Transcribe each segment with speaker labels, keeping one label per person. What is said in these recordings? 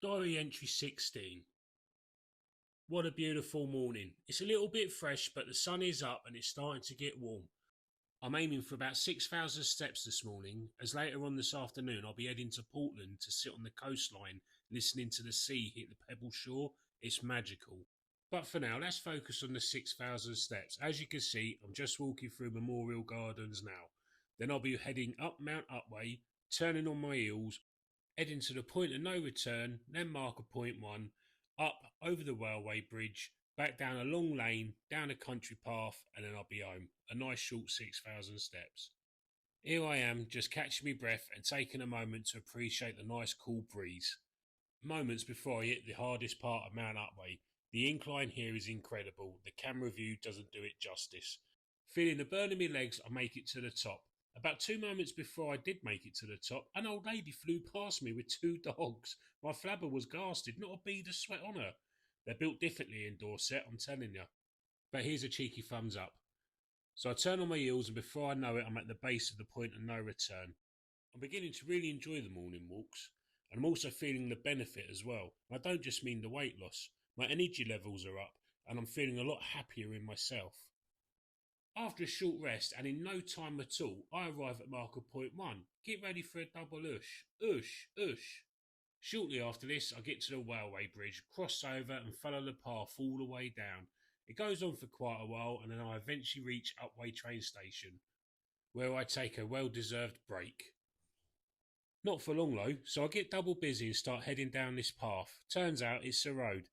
Speaker 1: Diary entry 16. What a beautiful morning. It's a little bit fresh, but the sun is up and it's starting to get warm. I'm aiming for about 6,000 steps this morning, as later on this afternoon I'll be heading to Portland to sit on the coastline listening to the sea hit the pebble shore. It's magical. But for now, let's focus on the 6,000 steps. As you can see, I'm just walking through Memorial Gardens now. Then I'll be heading up Mount Upwey, turning on my heels, heading to the point of no return, then marker point 1, up over the railway bridge, back down a long lane, down a country path, and then I'll be home. A nice short 6,000 steps. Here I am, just catching my breath and taking a moment to appreciate the nice cool breeze. Moments before I hit the hardest part of Mount Upwey. The incline here is incredible. The camera view doesn't do it justice. Feeling the burn in my legs, I make it to the top. About 2 moments before I did make it to the top, an old lady flew past me with 2 dogs. My flabber was garsted, not a bead of sweat on her. They're built differently in Dorset, I'm telling you. But here's a cheeky thumbs up. So I turn on my heels, and before I know it, I'm at the base of the point of no return. I'm beginning to really enjoy the morning walks, and I'm also feeling the benefit as well. And I don't just mean the weight loss. My energy levels are up, and I'm feeling a lot happier in myself. After a short rest, and in no time at all, I arrive at marker point 1. Get ready for a double ush. Ush, ush. Shortly after this, I get to the railway bridge, cross over and follow the path all the way down. It goes on for quite a while, and then I eventually reach Upwey train station, where I take a well-deserved break. Not for long though, so I get double busy and start heading down this path. Turns out it's the road.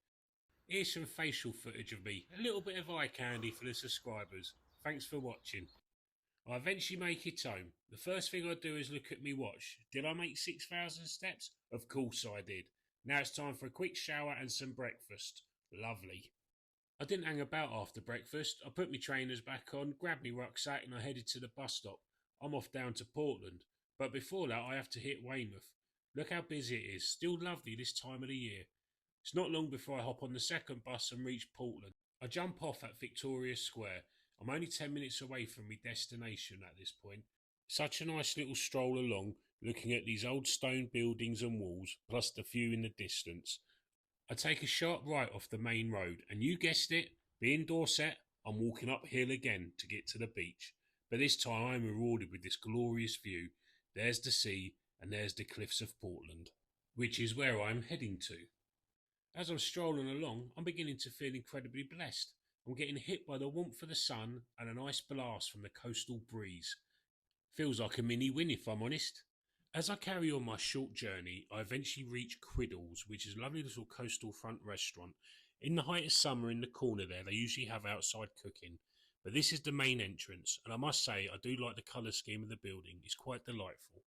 Speaker 1: Here's some facial footage of me, a little bit of eye candy for the subscribers. Thanks for watching. I eventually make it home. The first thing I do is look at me watch. Did I make 6,000 steps? Of course I did. Now it's time for a quick shower and some breakfast. Lovely. I didn't hang about after breakfast. I put my trainers back on, grabbed my rucksack and I headed to the bus stop. I'm off down to Portland. But before that I have to hit Weymouth. Look how busy it is. Still lovely this time of the year. It's not long before I hop on the second bus and reach Portland. I jump off at Victoria Square. I'm only 10 minutes away from my destination at this point. Such a nice little stroll along, looking at these old stone buildings and walls, plus the view in the distance. I take a sharp right off the main road, and you guessed it, being Dorset, I'm walking uphill again to get to the beach. But this time I'm rewarded with this glorious view. There's the sea, and there's the cliffs of Portland, which is where I'm heading to. As I'm strolling along, I'm beginning to feel incredibly blessed. I'm getting hit by the warmth of the sun and a nice blast from the coastal breeze. Feels like a mini win if I'm honest. As I carry on my short journey, I eventually reach Quiddles, which is a lovely little coastal front restaurant. In the height of summer in the corner there, they usually have outside cooking. But this is the main entrance, and I must say I do like the colour scheme of the building. It's quite delightful.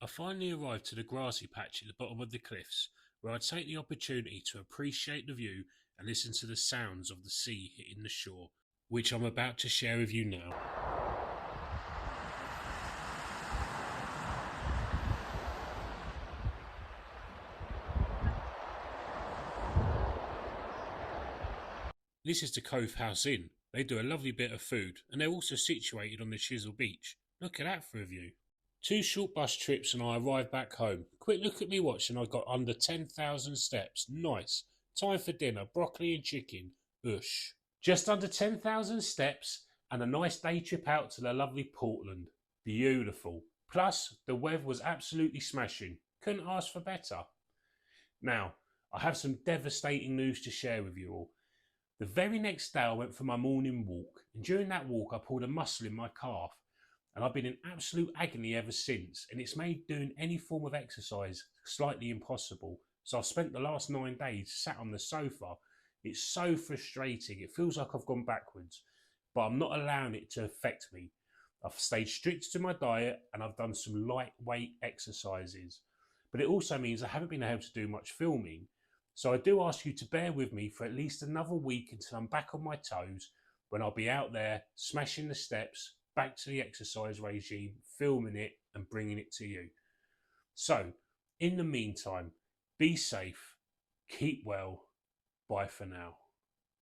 Speaker 1: I finally arrived to the grassy patch at the bottom of the cliffs, where I take the opportunity to appreciate the view and listen to the sounds of the sea hitting the shore, which I'm about to share with you now. This is the Cove House Inn. They do a lovely bit of food, and they're also situated on the Chisel Beach. Look at that for a view. 2 short bus trips and I arrive back home. Quick look at me watch and I've got under 10,000 steps. Nice. Time for dinner, broccoli and chicken. Ush. Just under 10,000 steps and a nice day trip out to the lovely Portland. Beautiful. Plus, the weather was absolutely smashing. Couldn't ask for better. Now, I have some devastating news to share with you all. The very next day I went for my morning walk, and during that walk I pulled a muscle in my calf, and I've been in absolute agony ever since, and it's made doing any form of exercise slightly impossible. So I've spent the last 9 days sat on the sofa. It's so frustrating. It feels like I've gone backwards, but I'm not allowing it to affect me. I've stayed strict to my diet and I've done some lightweight exercises, but it also means I haven't been able to do much filming. So I do ask you to bear with me for at least another week until I'm back on my toes, when I'll be out there smashing the steps, back to the exercise regime, filming it and bringing it to you. So, in the meantime, be safe, keep well, bye for now.